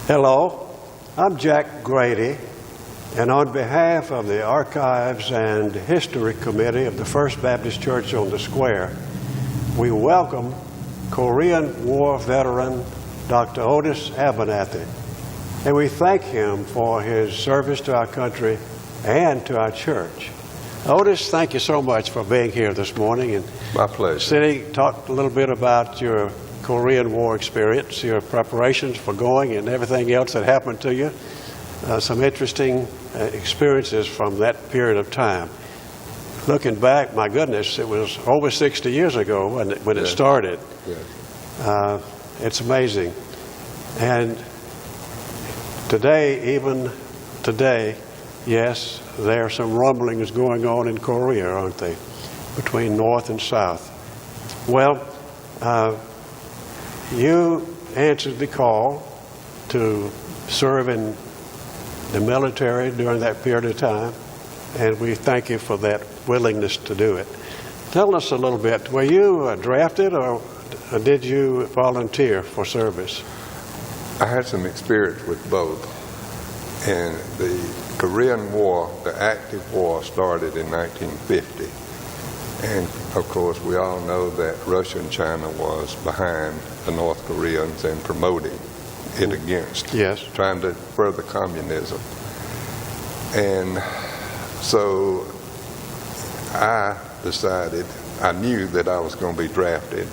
Hello, I'm Jack Grady, and on behalf of the Archives and History Committee of the First Baptist Church on the Square, we welcome Korean War veteran Dr. Otis Abernathy, and we thank him for his service to our country and to our church. Otis, thank you so much for being here this morning. And my pleasure. Talk a little bit about your Korean War experience, your preparations for going, and everything else that happened to you. Some interesting experiences from that period of time. Looking back, my goodness, it was over 60 years ago when it started. Yeah. It's amazing. And today, even today, yes, there are some rumblings going on in Korea, aren't they, between North and South. Well, you answered the call to serve in the military during that period of time, and we thank you for that willingness to do it. Tell us a little bit, were you drafted or did you volunteer for service? I had some experience with both. And the Korean War, the active war, started in 1950. And of course, we all know that Russia and China was behind the North Koreans and promoting it against, trying to further communism. And so I decided, I knew that I was going to be drafted,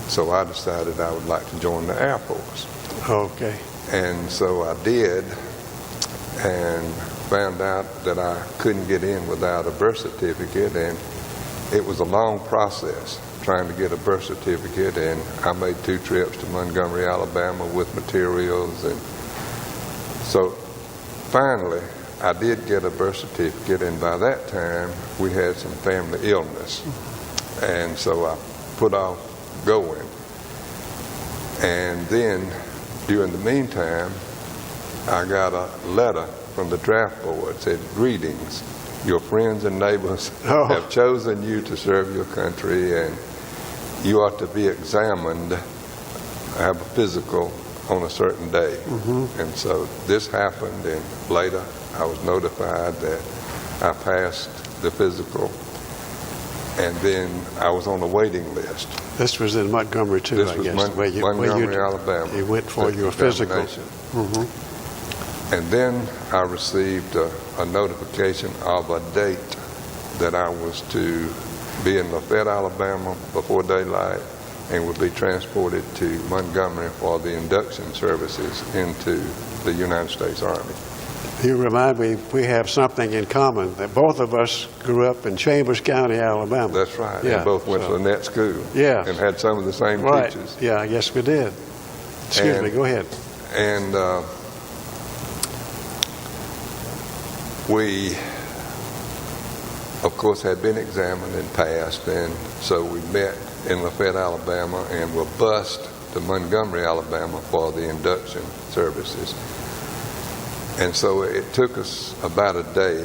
so I decided I would like to join the Air Force. Okay. And so I did, and found out that I couldn't get in without a birth certificate, and it was a long process trying to get a birth certificate, and I made 2 trips to Montgomery, Alabama with materials, and so finally I did get a birth certificate, and by that time we had some family illness, and so I put off going. And then during the meantime, I got a letter from the draft board. It said, "Greetings. Your friends and neighbors have chosen you to serve your country, and you ought to be examined, have a physical on a certain day." Mm-hmm. And so this happened, and later I was notified that I passed the physical, and then I was on the waiting list. This was in Montgomery, too, this I was guess. Montgomery, Alabama. You went for your physical. Mm-hmm. And then I received a notification of a date that I was to be in Lafayette, Alabama before daylight, and would be transported to Montgomery for the induction services into the United States Army. You remind me, we have something in common, that both of us grew up in Chambers County, Alabama. That's right. Yeah, and both went to the net school. Yeah. And had some of the same teachers. Yeah, I guess we did. Excuse me, go ahead. And we, of course, had been examined and passed, and so we met in Lafayette, Alabama, and were bused to Montgomery, Alabama for the induction services. And so it took us about a day,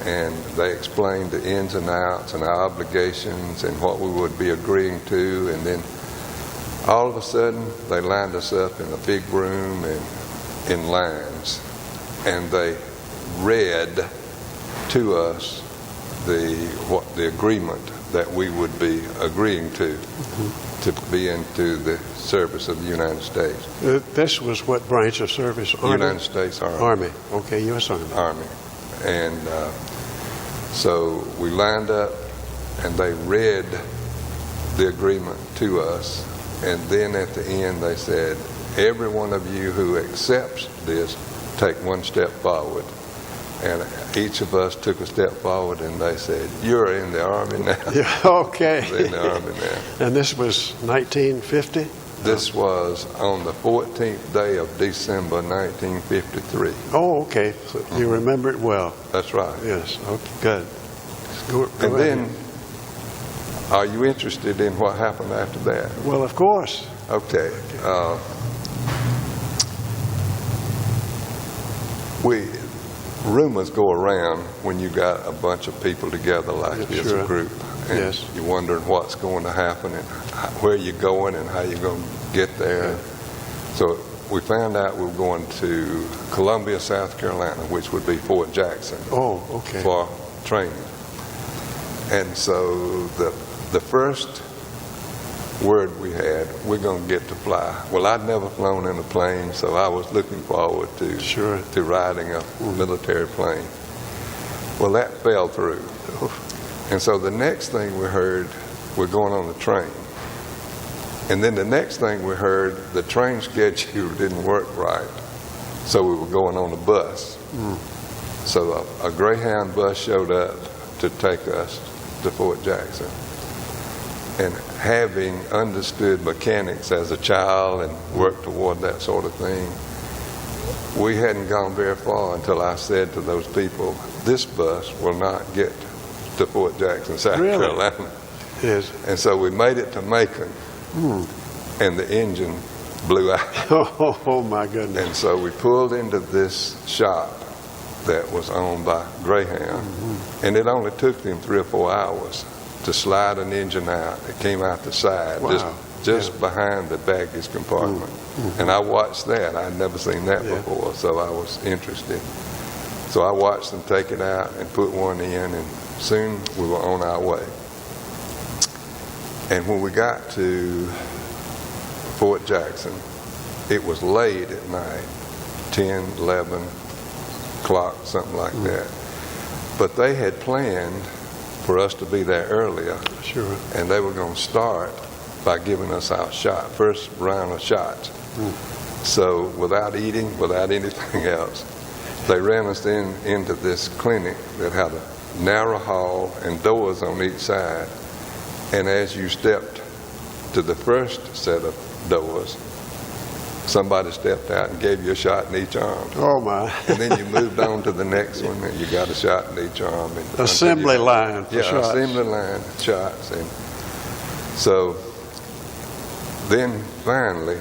and they explained the ins and outs and our obligations and what we would be agreeing to, and then all of a sudden they lined us up in a big room and in lines, and they read to us the agreement that we would be agreeing to be into the service of the United States. This was what branch of service? Army? United States Army. Army. Okay, U.S. Army. Army. And so we lined up, and they read the agreement to us, and then at the end they said, "Every one of you who accepts this, take one step forward." And each of us took a step forward, and they said, "You're in the Army now." Yeah, okay. You're in the Army now. And this was 1950? This was on the 14th day of December, 1953. Oh, okay. So you remember it well. That's right. Yes. Okay, good. Go and ahead. then, are you interested in what happened after that? Well, of course. Okay. Rumors go around when you got a bunch of people together like this, a group, and you're wondering what's going to happen and where you're going and how you're going to get there. So we found out we were going to Columbia, South Carolina, which would be Fort Jackson. Oh, okay. For training. And so the first word we had, we're going to get to fly. Well, I'd never flown in a plane, so I was looking forward to riding a military plane. Well, that fell through. And so the next thing we heard, we're going on the train. And then the next thing we heard, the train schedule didn't work right. So we were going on a bus. So a Greyhound bus showed up to take us to Fort Jackson. And having understood mechanics as a child and worked toward that sort of thing, we hadn't gone very far until I said to those people, this bus will not get to Fort Jackson, South Carolina. Yes. And so we made it to Macon, and the engine blew out. Oh, my goodness. And so we pulled into this shop that was owned by Greyhound, and it only took them 3 or 4 hours to slide an engine out. It came out the side, just behind the baggage compartment. And I watched that. I'd never seen that before, so I was interested. So I watched them take it out and put one in, and soon we were on our way. And when we got to Fort Jackson, it was late at night, 10, 11 o'clock, something like that. But they had planned for us to be there earlier. Sure. And they were going to start by giving us our shot, first round of shots. So without eating, without anything else, they ran us into this clinic that had a narrow hall and doors on each side. And as you stepped to the first set of doors, somebody stepped out and gave you a shot in each arm. Oh, my. And then you moved on to the next one, and you got a shot in each arm. And assembly line for shots. Assembly line shots. And so then finally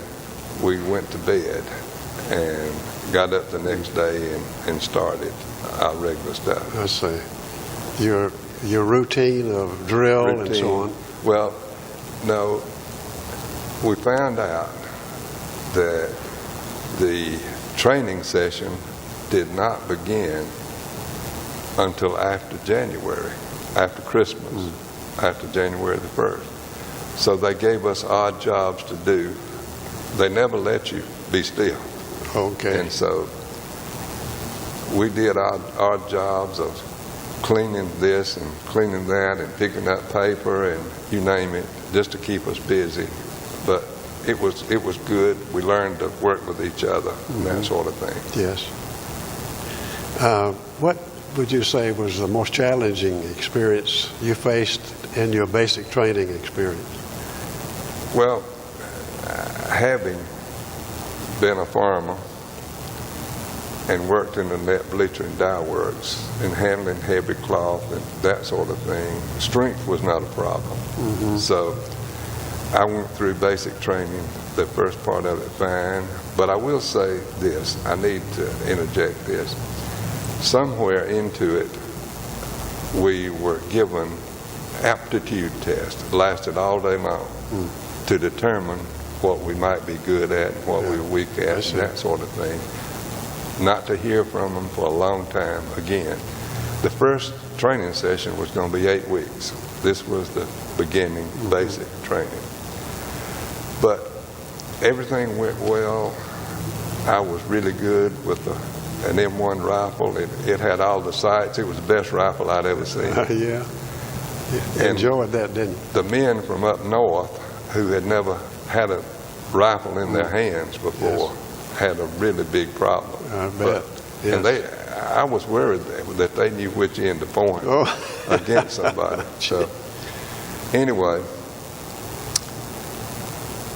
we went to bed and got up the next day and started our regular stuff. I see. Your routine of drill and so on. Well, no, we found out that the training session did not begin until after January, after Christmas, after January the 1st. So they gave us odd jobs to do. They never let you be still. Okay. And so we did odd jobs of cleaning this and cleaning that and picking up paper and you name it, just to keep us busy. But it was good. We learned to work with each other and that sort of thing. Yes. What would you say was the most challenging experience you faced in your basic training experience? Well, having been a farmer and worked in the net bleacher and dye works and handling heavy cloth and that sort of thing, strength was not a problem. So I went through basic training, the first part of it fine, but I will say this, I need to interject this. Somewhere into it, we were given aptitude tests, lasted all day long, to determine what we might be good at and what we were weak at and that sort of thing. Not to hear from them for a long time again. The first training session was going to be 8 weeks. This was the beginning, basic training. But everything went well. I was really good with an M1 rifle. It had all the sights. It was the best rifle I'd ever seen. Yeah. Enjoyed that, didn't you? The men from up north who had never had a rifle in their hands before had a really big problem. I bet. And I was worried that they knew which end to point against somebody. So anyway,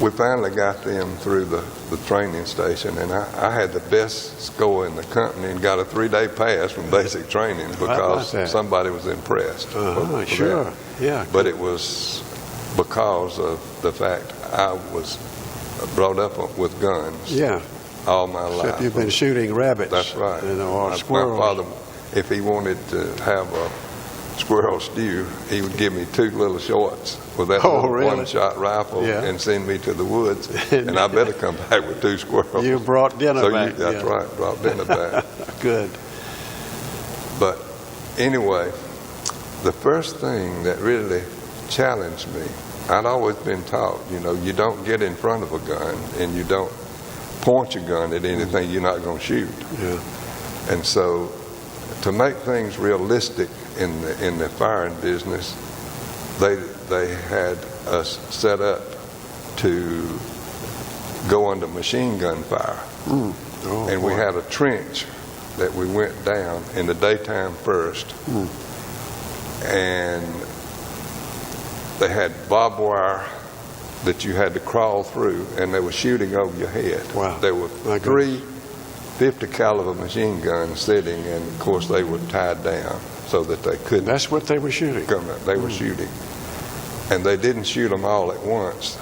we finally got them through the training station, and I had the best score in the company and got a 3-day pass from basic training because somebody was impressed. Sure, that. Yeah. But it was because of the fact I was brought up with guns. Yeah. All my life. Except you've been shooting rabbits. That's right. Or squirrels. My father, if he wanted to have a squirrel stew, he would give me 2 little shorts with that little really? one-shot rifle Yeah. and send me to the woods, and I better come back with 2 squirrels. You brought dinner back. That's right, brought dinner back. Good. But anyway, the first thing that really challenged me, I'd always been taught, you don't get in front of a gun and you don't point your gun at anything you're not going to shoot. Yeah. And so to make things realistic in the firing business, they had us set up to go under machine gun fire. Oh, and we boy. had a trench that we went down in the daytime first. And they had barbed wire that you had to crawl through, and they were shooting over your head. Wow. There were My 3 50 caliber machine guns sitting, and of course they were tied down so that they couldn't That's what they were shooting. come out. They were shooting. And they didn't shoot them all at once.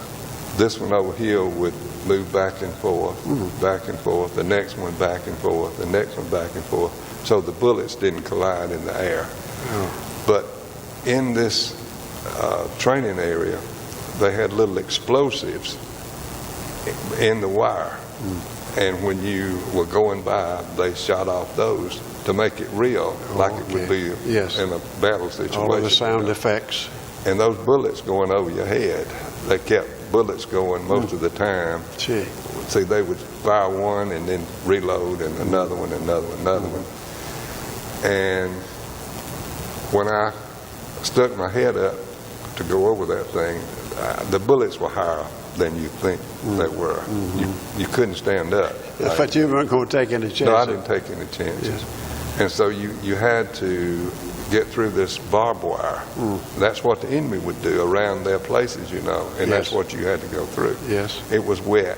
This one over here would move back and forth, the next one back and forth, the next one back and forth, so the bullets didn't collide in the air. Oh. But in this training area, they had little explosives in the wire. And when you were going by, they shot off those to make it real, like it would be Yes. in a battle situation. All of the sound effects. And those bullets going over your head, they kept bullets going most of the time. Gee. See, they would fire one and then reload, and another one, another one, another one. And when I stuck my head up to go over that thing, the bullets were higher than you think they were. You couldn't stand up. But you weren't going to take any chances. No, I didn't take any chances. Yes. And so you had to get through this barbed wire. That's what the enemy would do around their places, and that's what you had to go through. Yes. It was wet,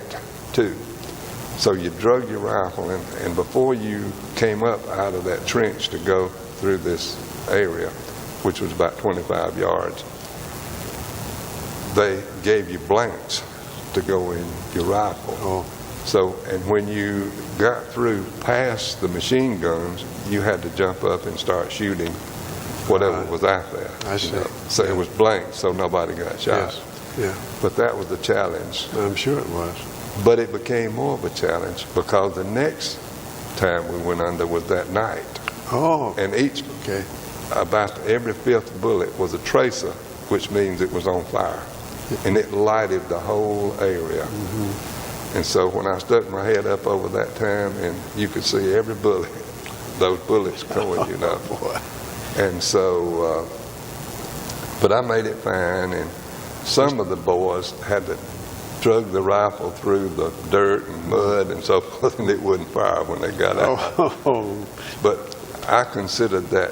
too. So you drug your rifle, and before you came up out of that trench to go through this area, which was about 25 yards, they gave you blanks to go in your rifle. Oh. So, and when you got through past the machine guns, you had to jump up and start shooting whatever was out there. I see. So it was blank, so nobody got shot. Yes. Yeah. But that was the challenge. I'm sure it was. But it became more of a challenge because the next time we went under was that night. Oh. And Okay. about every 5th bullet was a tracer, which means it was on fire. And it lighted the whole area. And so when I stuck my head up over that time, and you could see every bullet, those bullets going, Boy. And so, but I made it fine, and some of the boys had to drug the rifle through the dirt and mud and so forth, and it wouldn't fire when they got out. Oh. But I considered that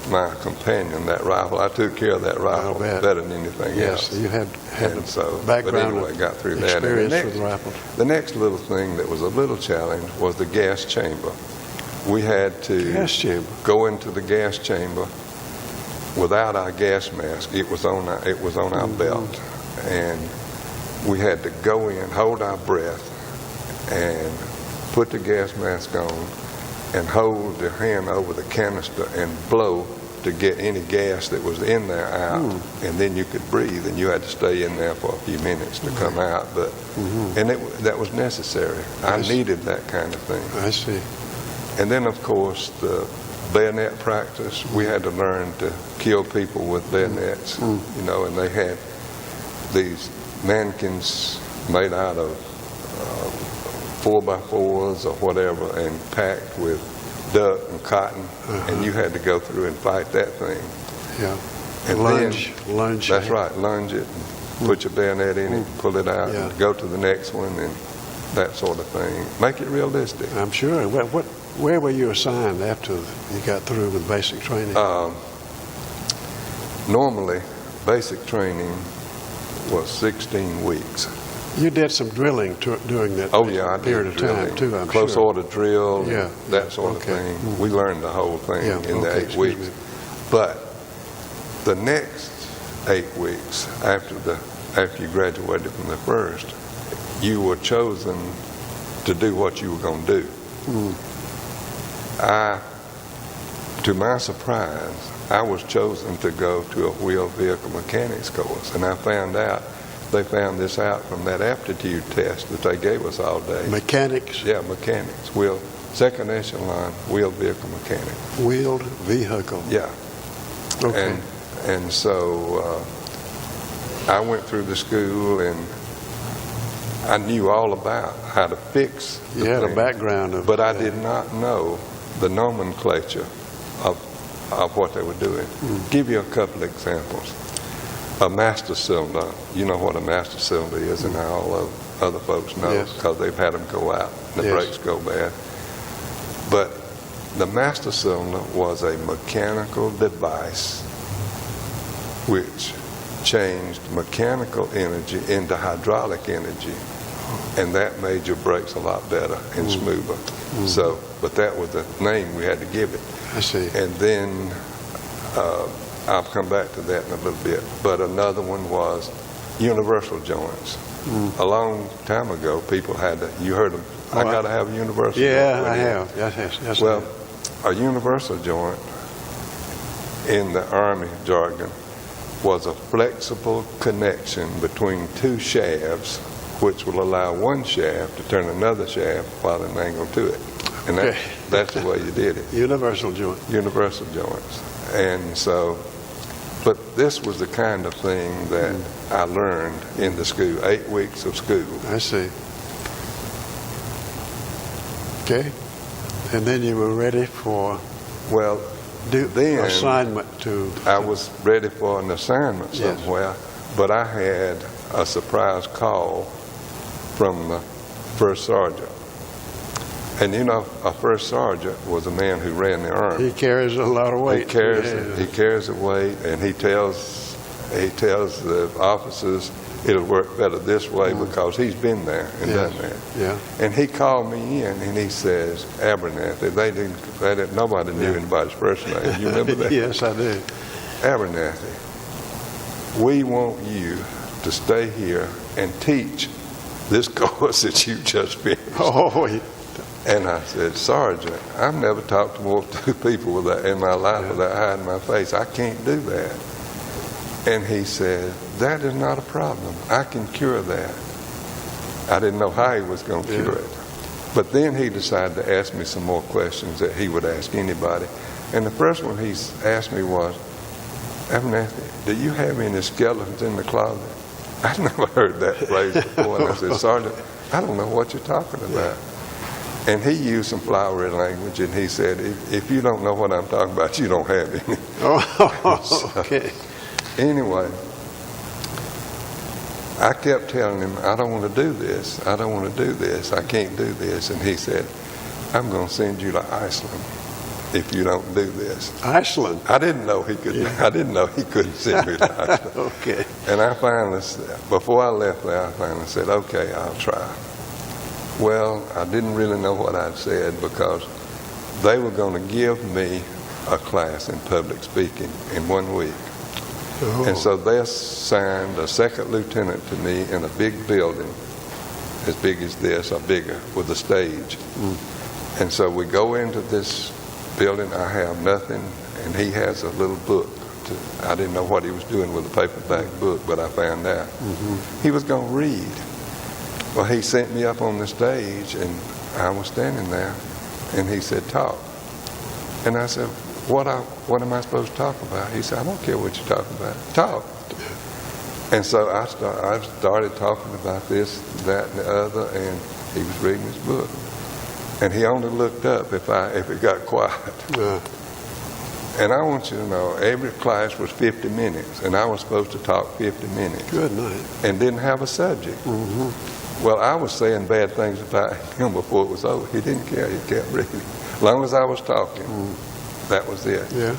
my companion, that rifle. I took care of that rifle bet. better than anything Yes, else. you had And so, background but anyway, got through that. And experience with rifles. the next little thing that was a little challenge was the gas chamber. We had to Gas chamber. go into the gas chamber without our gas mask. It was on our belt, and we had to go in, hold our breath, and put the gas mask on, and hold the hand over the canister and blow to get any gas that was in there out, and then you could breathe, and you had to stay in there for a few minutes to come out. But and that was necessary. I needed that kind of thing. I see. And then, of course, the bayonet practice. We had to learn to kill people with bayonets, and they had these mannequins made out of 4x4s or whatever, and packed with duck and cotton, and you had to go through and fight that thing. Yeah. And Lunge. That's right, lunge it, and put your bayonet in it, pull it out, Yeah. and go to the next one, and that sort of thing. Make it realistic. I'm sure. Where were you assigned after you got through with basic training? Normally, basic training was 16 weeks. You did some drilling during that Oh yeah, I did period of drilling. time too, I'm Close sure. order drill, Yeah, that sort of okay. thing. We learned the whole thing Yeah, in the okay, 8 excuse weeks. me. But the next 8 weeks after you graduated from the first, you were chosen to do what you were going to do. To my surprise, I was chosen to go to a wheel vehicle mechanics course, and I found out, they found this out from that aptitude test that they gave us all day. Mechanics? Yeah, mechanics, second echelon wheel vehicle mechanic. Wheeled vehicle. Yeah. Okay. And so I went through the school, and I knew all about how to fix the the thing, background of it. but I did not know the nomenclature of what they were doing. Give you a couple examples. A master cylinder, you know what a master cylinder is, and all of other folks know Yes. because they've had them go out and the Yes. brakes go bad. But the master cylinder was a mechanical device which changed mechanical energy into hydraulic energy, and that made your brakes a lot better and smoother. So, but that was the name we had to give it. I see. And then I'll come back to that in a little bit. But another one was universal joints. A long time ago, people had to, you heard them, I got to have a universal joint. Yeah, I have. Yes, I Well, have. a universal joint in the Army jargon was a flexible connection between two shafts, which will allow one shaft to turn another shaft while at an angle to it. And Okay. that's the way you did it. Universal joint. Universal joints. And so, but this was the kind of thing that I learned in the school, 8 weeks of school. I see. Okay. And then you were ready for Well, then assignment to... I was ready for an assignment Yes. somewhere, but I had a surprise call from the first sergeant. And you know, a first sergeant was a man who ran the Army. He carries a lot of weight. He carries the weight, and he tells the officers it'll work better this way because he's been there and Yes. done that. Yeah. And he called me in and he says, Abernathy, nobody knew anybody's first name. You remember that? Yes, I do. Abernathy, we want you to stay here and teach this course that you just finished. Oh, And I said, Sergeant, I've never talked to more than 2 people in my life without hiding my face. I can't do that. And he said, that is not a problem. I can cure that. I didn't know how he was going to cure it. But then he decided to ask me some more questions that he would ask anybody. And the first one he asked me was, Abernathy, do you have any skeletons in the closet? I'd never heard that phrase before. And I said, Sergeant, I don't know what you're talking about. And he used some flowery language, and he said, if you don't know what I'm talking about, you don't have any. Oh, okay. Anyway, I kept telling him, I don't want to do this. I don't want to do this. I can't do this. And he said, I'm going to send you to Iceland if you don't do this. Iceland? I didn't know he could. I didn't know he couldn't send me to Iceland. Okay. And I finally, before I left there, I finally said, okay, I'll try. Well, I didn't really know what I'd said because they were going to give me a class in public speaking in 1 week. Oh. And so they assigned a second lieutenant to me in a big building, as big as this or bigger, with a stage. And so we go into this building. I have nothing, and he has a little book. I didn't know what he was doing with a paperback book, but I found out. He was going to read. Well, he sent me up on the stage, and I was standing there, and he said, talk. And I said, what am I supposed to talk about? He said, I don't care what you're talking about. Talk. And so I started talking about this, that, and the other, and he was reading his book. And he only looked up if it got quiet. And I want you to know, every class was 50 minutes, and I was supposed to talk 50 minutes. Good night. And didn't have a subject. Well, I was saying bad things about him before it was over. He didn't care. He kept reading. As long as I was talking, that was it. Yeah.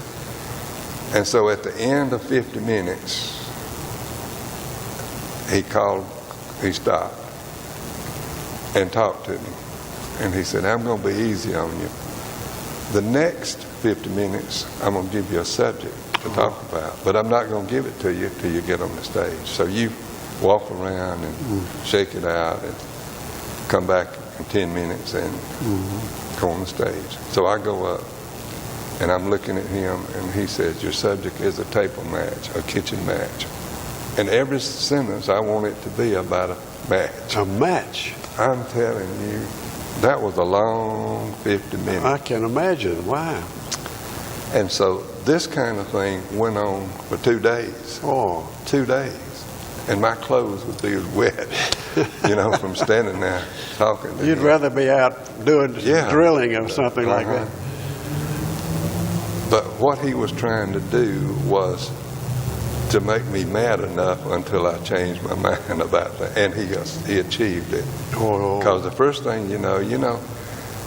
And so at the end of 50 minutes, he stopped and talked to me. And he said, I'm going to be easy on you. The next 50 minutes, I'm going to give you a subject to talk about, but I'm not going to give it to you till you get on the stage. So you walk around and shake it out and come back in 10 minutes and go on the stage. So I go up And I'm looking at him, and he says, your subject is a table match, a kitchen match. And every sentence, I want it to be about a match. A match? I'm telling you, that was a long 50 minutes. I can imagine. Wow. And so this kind of thing went on for 2 days. Oh. 2 days. And my clothes would be wet, from standing there talking to You'd him. rather be out doing drilling or something like that. But what he was trying to do was to make me mad enough until I changed my mind about that. And he achieved it. Oh. Because the first thing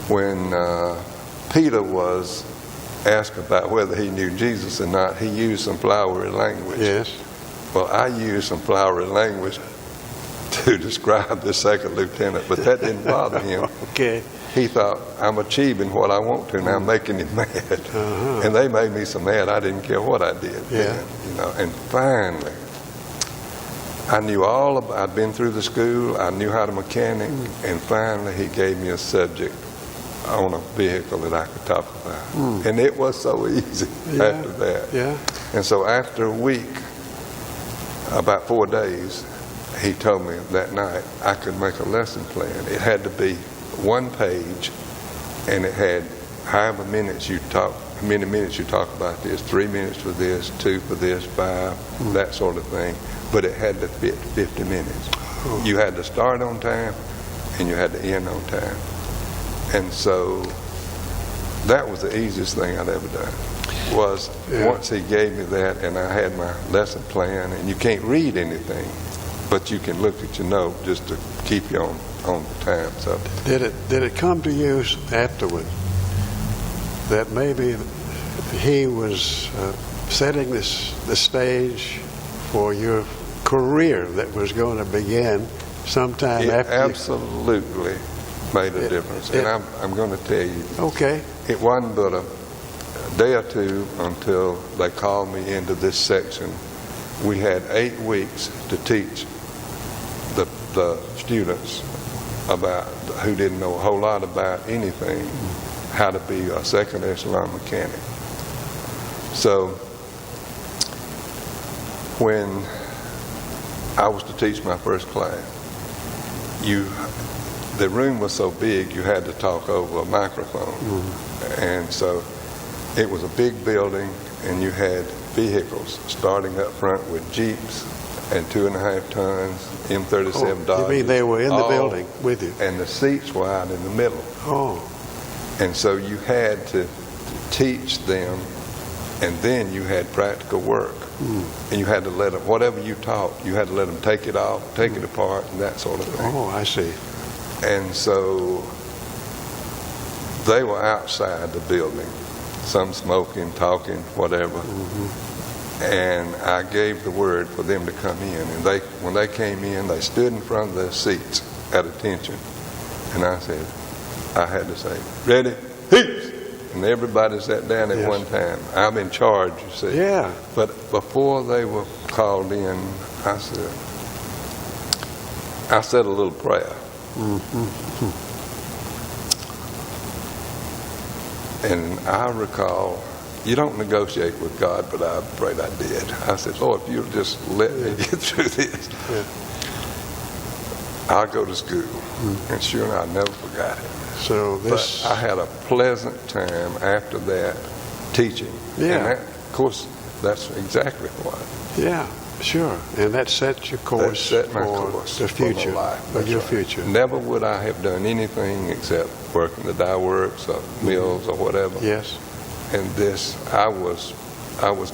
when Peter was asked about whether he knew Jesus or not, he used some flowery language. Yes. Well, I used some flowery language to describe the second lieutenant, but that didn't bother him. Okay. He thought, I'm achieving what I want to, and I'm making him mad. And they made me so mad, I didn't care what I did. Yeah. And finally, I knew I'd been through the school, I knew how to mechanic, and finally he gave me a subject on a vehicle that I could talk about. And it was so easy after that. Yeah. And so after a week, about 4 days, he told me that night I could make a lesson plan. It had to be 1 page, and it had however many minutes you talk about this, 3 minutes for this, 2 for this, 5, that sort of thing. But it had to fit 50 minutes. You had to start on time, and you had to end on time. And so that was the easiest thing I'd ever done. Once he gave me that, and I had my lesson plan, and you can't read anything, but you can look at your note just to keep you on the time. So did it come to you afterward that maybe he was setting the stage for your career that was going to begin sometime after? It absolutely made a difference, and I'm going to tell you. Okay. It wasn't but a day or two until they called me into this section. We had 8 weeks to teach the students who didn't know a whole lot about anything, how to be a second echelon mechanic. So when I was to teach my first class, the room was so big you had to talk over a microphone. And so it was a big building, and you had vehicles starting up front with Jeeps and 2.5 tons, M37 Dodges. You mean they were in the building with you? And the seats were out in the middle. Oh. And so you had to teach them, and then you had practical work. And you had to let them, whatever you taught, you had to let them take it off, take it apart, and that sort of thing. Oh, I see. And so they were outside the building, some smoking, talking, whatever. And I gave the word for them to come in. And when they came in, they stood in front of their seats at attention. And I had to say, ready, heaps. And everybody sat down at one time. I'm in charge, you see. Yeah. But before they were called in, I said a little prayer. And I recall, you don't negotiate with God, but I'm afraid I did. I said, Lord, if you'll just let me get through this, I'll go to school. And sure enough, I never forgot it. So this... But I had a pleasant time after that teaching. Yeah. And that, of course, that's exactly what. Yeah, sure. And that set your course That set my for course the future, for my life. for your future. Never would I have done anything except work in the dye works or mills or whatever. Yes. And this, I was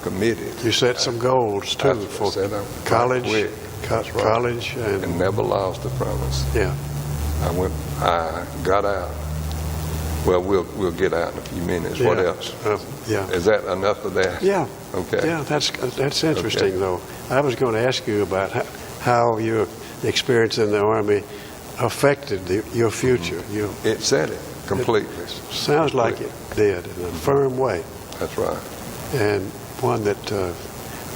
committed. You set some goals too for college, college, and never lost a promise. Yeah. I got out. Well, we'll get out in a few minutes. Yeah. What else? Yeah. Is that enough of that? Yeah. Okay. Yeah, that's interesting though. I was going to ask you about how your experience in the Army affected your future. It set it completely. Sounds like it did in a firm way. That's right. And one that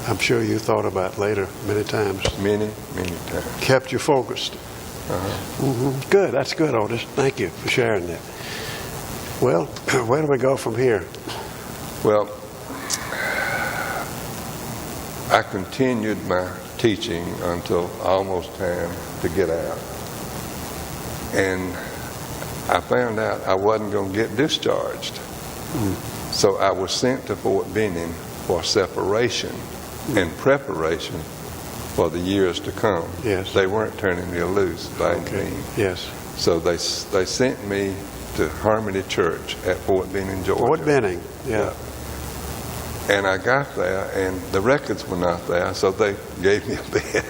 I'm sure you thought about later many times. Many times. Kept you focused. Good. That's good, Otis. Thank you for sharing that. Well, where do we go from here? Well, I continued my teaching until almost time to get out. And I found out I wasn't going to get discharged. So I was sent to Fort Benning for separation and preparation for the years to come. Yes. They weren't turning me loose by any means. Yes. So they sent me to Harmony Church at Fort Benning, Georgia. Fort Benning, yeah. And I got there, and the records were not there, so they gave me a bed.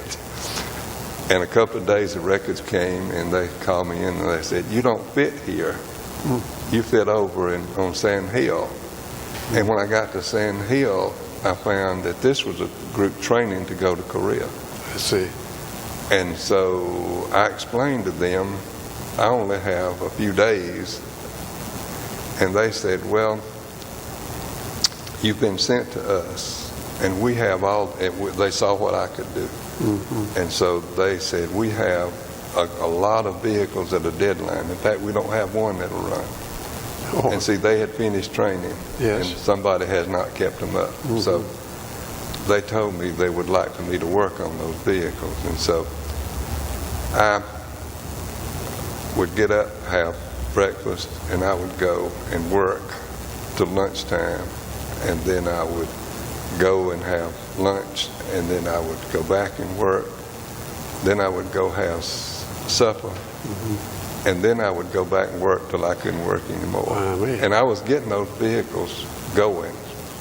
And a couple of days, the records came, and they called me in, and they said, "You don't fit here. You fit over on Sand Hill." And when I got to Sand Hill, I found that this was a group training to go to Korea. I see. And so I explained to them, I only have a few days. And they said, "Well, you've been sent to us, and we have all," and they saw what I could do. And so they said, "We have a lot of vehicles at a deadline. In fact, we don't have one that'll run." Oh. And see, they had finished training, Yes. and somebody has not kept them up. So they told me they would like for me to work on those vehicles. And so I would get up, have breakfast, and I would go and work till lunchtime. And then I would go and have lunch, and then I would go back and work. Then I would go have supper. And then I would go back and work till I couldn't work anymore. And I was getting those vehicles going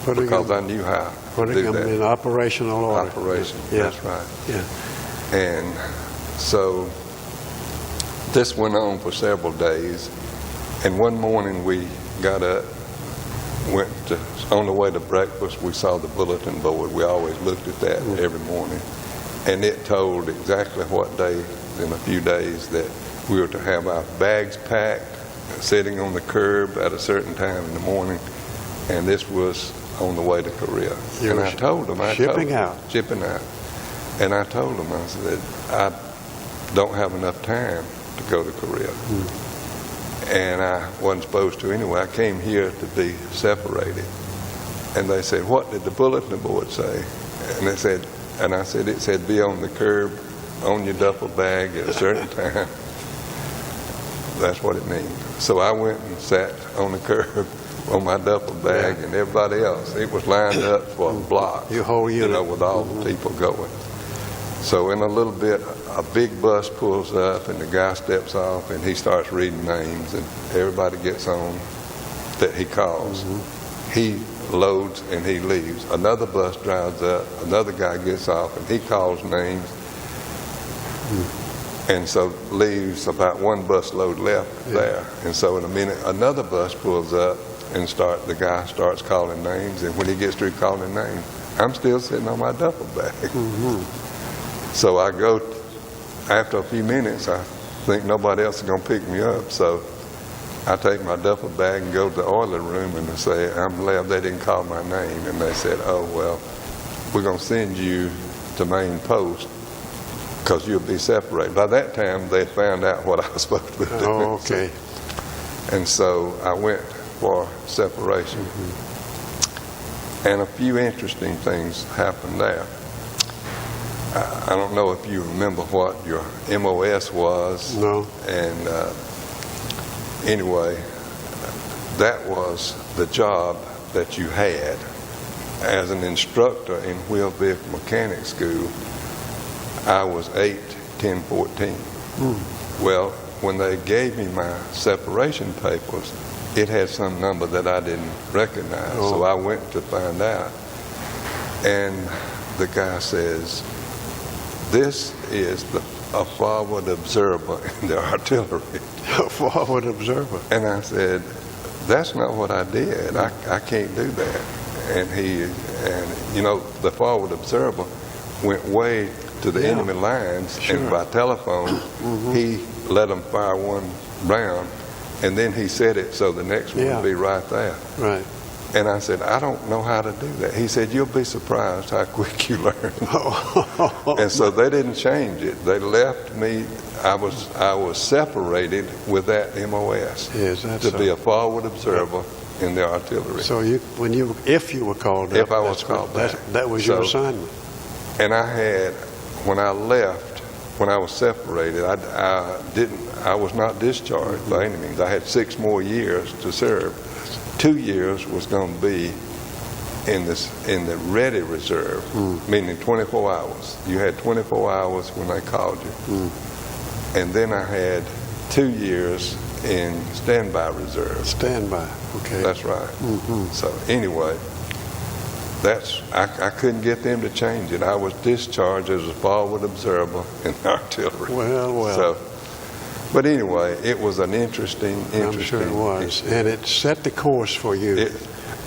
because I knew how to Putting do them that. in operational order. Operation, Yeah. that's right. Yeah. And so this went on for several days. And one morning we got up, on the way to breakfast, we saw the bulletin board. We always looked at that every morning. And it told exactly what day in a few days that we were to have our bags packed, sitting on the curb at a certain time in the morning, and this was on the way to Korea. And I told them, shipping out. And I told them, I said, I don't have enough time to go to Korea. And I wasn't supposed to anyway. I came here to be separated. And they said, "What did the bulletin board say?" And they said, and I said, "It said be on the curb, on your duffel bag at a certain time." That's what it means. So I went and sat on the curb on my duffel bag, and everybody else, it was lined up for a block, Your whole unit. with all the people going. So in a little bit, a big bus pulls up, and the guy steps off, and he starts reading names, and everybody gets on that he calls. He loads and he leaves. Another bus drives up, another guy gets off, and he calls names. And so leaves about one bus load left there. And so in a minute, another bus pulls up, and the guy starts calling names. And when he gets through calling names, I'm still sitting on my duffel bag. So I go, after a few minutes, I think nobody else is going to pick me up. So I take my duffel bag and go to the oiler room, and I say, "I'm glad they didn't call my name." And they said, "Oh, well, we're going to send you to main post because you'll be separated." By that time, they found out what I was supposed to be doing. Oh, okay. And so I went for separation. And a few interesting things happened there. I don't know if you remember what your MOS was. No. And anyway, that was the job that you had as an instructor in wheel vehicle mechanic school. I was 8, 10, 14. Well, when they gave me my separation papers, it had some number that I didn't recognize. So I went to find out. And the guy says, "This is a forward observer in the artillery." A forward observer. And I said, "That's not what I did. I can't do that." And the forward observer went way to the enemy lines, and by telephone, he let them fire one round, and then he said it so the next one would be right there. Right. And I said, "I don't know how to do that." He said, "You'll be surprised how quick you learn." And so they didn't change it. They left me. I was separated with that MOS Yes, that's to be a forward observer in the artillery. So if you were called up, If I was called back. that was your assignment. And I had, when I left, when I was separated, I was not discharged by any means. I had 6 more years to serve. 2 years was going to be in the ready reserve, meaning 24 hours. You had 24 hours when they called you. And then I had 2 years in standby reserve. Standby, okay. That's right. So anyway, I couldn't get them to change it. I was discharged as a forward observer in the artillery. Well. So, but anyway, it was an interesting. I'm sure it was, and it set the course for you. It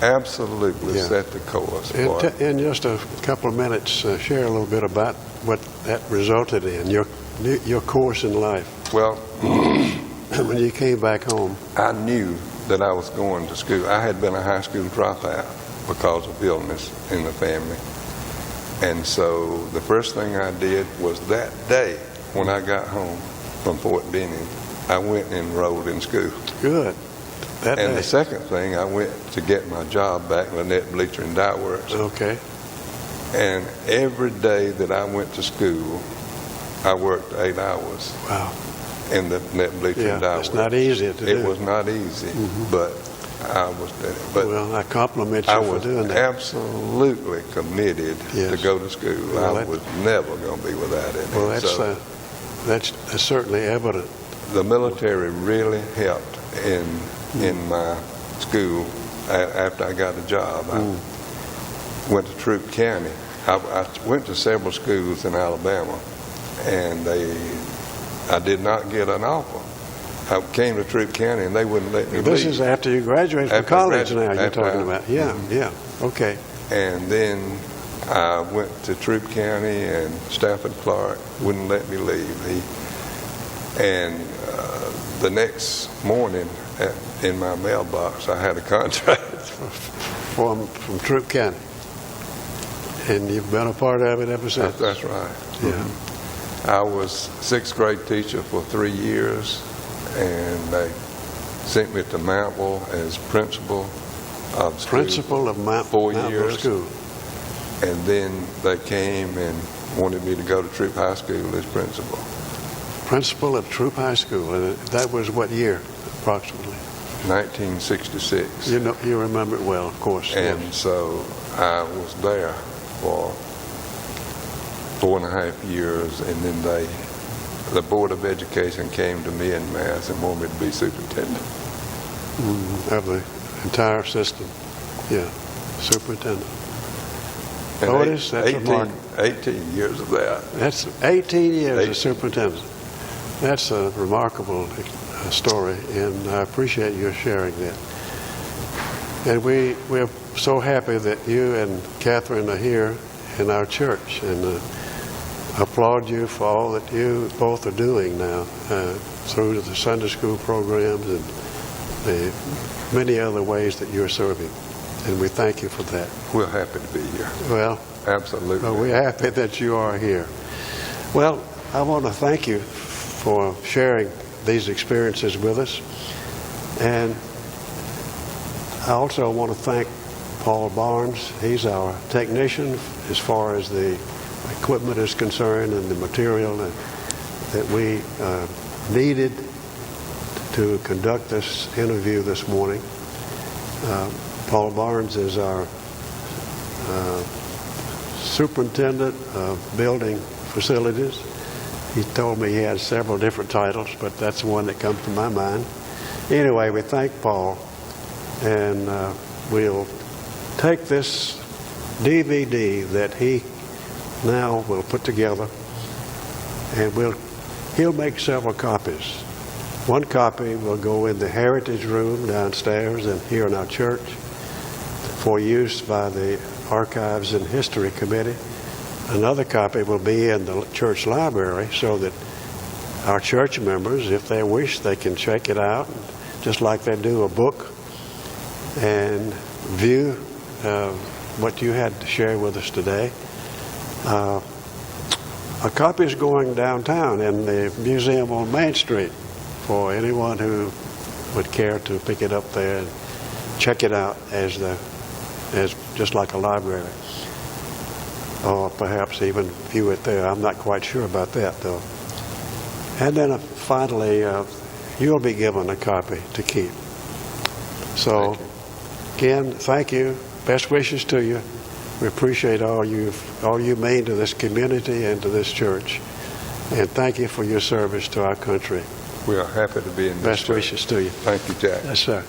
absolutely set the course. In just a couple of minutes, share a little bit about what that resulted in, your course in life. Well, when you came back home, I knew that I was going to school. I had been a high school dropout because of illness in the family. And so the first thing I did was that day when I got home from Fort Benning, I went and enrolled in school. Good. That and day. The second thing, I went to get my job back, Lynette Bleacher and Dye Works. Okay. And every day that I went to school, I worked 8 hours. Wow. In the Lynette Bleacher and Dye Works. It's not easy to do. It was not easy, but I was there. But well, I compliment you for doing that. I was absolutely committed to go to school. Well, I was never going to be without it. Well, that's certainly evident. The military really helped in my school after I got a job. I went to Troup County. I went to several schools in Alabama, and I did not get an offer. I came to Troup County, and they wouldn't let me leave. This is after you graduated from college now you're talking about. Yeah, okay. And then I went to Troup County, and Stafford Clark wouldn't let me leave. And the next morning in my mailbox, I had a contract. From Troup County. And you've been a part of it ever since. That's right. Yeah. I was 6th grade teacher for 3 years, and they sent me to Mountville as principal of school. Principal of Mountville 4 years. School. And then they came and wanted me to go to Troup High School as principal. Principal of Troup High School. And that was what year, approximately? 1966. You remember it well, of course. And so I was there for 4.5 years, and then the Board of Education came to me in Mass and wanted me to be superintendent. Of the entire system. Yeah, superintendent. And Otis, that's remarkable. 18 years of that. That's 18 years as superintendent. That's a remarkable story, and I appreciate your sharing that. And we're so happy that you and Catherine are here in our church, and applaud you for all that you both are doing now through the Sunday school programs and the many other ways that you're serving. And we thank you for that. We're happy to be here. Well, absolutely. Well, we're happy that you are here. Well, I want to thank you for sharing these experiences with us. And I also want to thank Paul Barnes. He's our technician as far as the equipment is concerned and the material that we needed to conduct this interview this morning. Paul Barnes is our superintendent of building facilities. He told me he had several different titles, but that's the one that comes to my mind. Anyway, we thank Paul, and we'll take this DVD that he now will put together, and he'll make several copies. One copy will go in the Heritage Room downstairs and here in our church for use by the Archives and History Committee. Another copy will be in the church library so that our church members, if they wish, they can check it out, just like they do a book, and view what you had to share with us today. A copy is going downtown in the museum on Main Street for anyone who would care to pick it up there and check it out as just like a library, or perhaps even view it there. I'm not quite sure about that, though. And then finally, you'll be given a copy to keep. So, again, thank you. Best wishes to you. We appreciate all you mean to this community and to this church. And thank you for your service to our country. We are happy to be in this Best church. wishes to you. Thank you, Jack. Yes, sir.